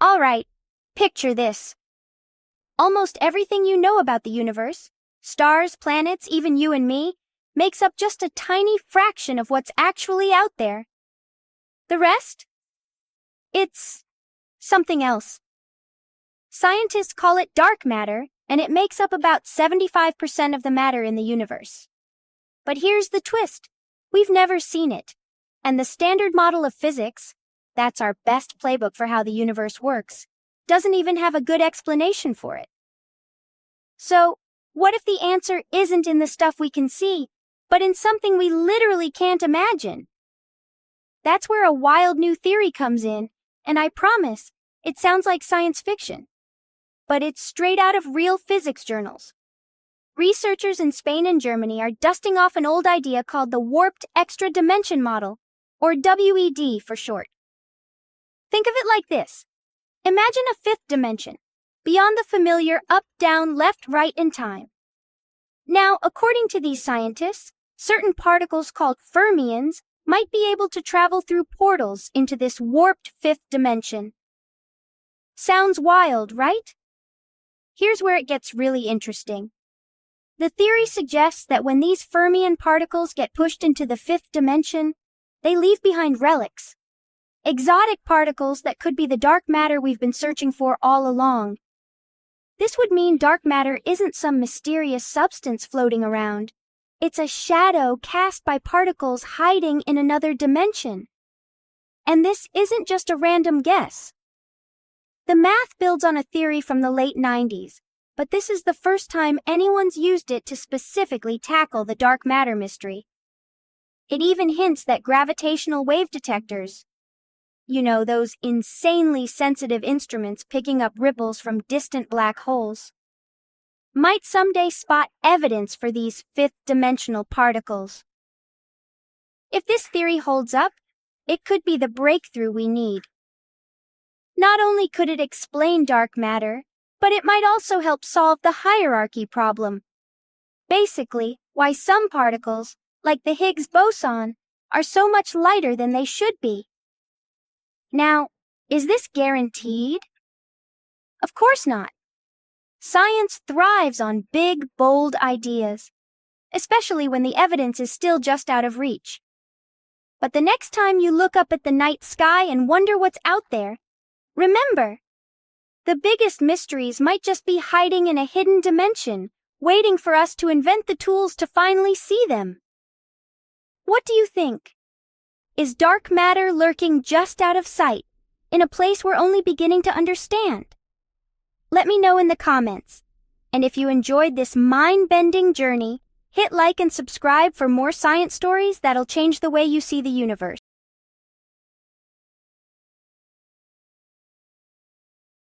Alright, picture this. Almost everything you know about the universe, stars, planets, even you and me, makes up just a tiny fraction of what's actually out there. The rest? It's something else. Scientists call it dark matter, and it makes up about 75% of the matter in the universe. But here's the twist. We've never seen it. And the standard model of physics, that's our best playbook for how the universe works, doesn't even have a good explanation for it. So, what if the answer isn't in the stuff we can see, but in something we literally can't imagine? That's where a wild new theory comes in, and I promise, it sounds like science fiction. But it's straight out of real physics journals. Researchers in Spain and Germany are dusting off an old idea called the warped extra dimension model, or WED for short. Think of it like this. Imagine a fifth dimension, beyond the familiar up, down, left, right in time. Now, according to these scientists, certain particles called fermions might be able to travel through portals into this warped fifth dimension. Sounds wild, right? Here's where it gets really interesting. The theory suggests that when these fermion particles get pushed into the fifth dimension, they leave behind relics. Exotic particles that could be the dark matter we've been searching for all along. This would mean dark matter isn't some mysterious substance floating around. It's a shadow cast by particles hiding in another dimension. And this isn't just a random guess. The math builds on a theory from the late 90s, but this is the first time anyone's used it to specifically tackle the dark matter mystery. It even hints that gravitational wave detectors, those insanely sensitive instruments picking up ripples from distant black holes, might someday spot evidence for these fifth-dimensional particles. If this theory holds up, it could be the breakthrough we need. Not only could it explain dark matter, but it might also help solve the hierarchy problem. Basically, why some particles, like the Higgs boson, are so much lighter than they should be. Now, is this guaranteed? Of course not. Science thrives on big, bold ideas, especially when the evidence is still just out of reach. But the next time you look up at the night sky and wonder what's out there, remember, the biggest mysteries might just be hiding in a hidden dimension, waiting for us to invent the tools to finally see them. What do you think? Is dark matter lurking just out of sight, in a place we're only beginning to understand? Let me know in the comments. And if you enjoyed this mind-bending journey, hit like and subscribe for more science stories that'll change the way you see the universe.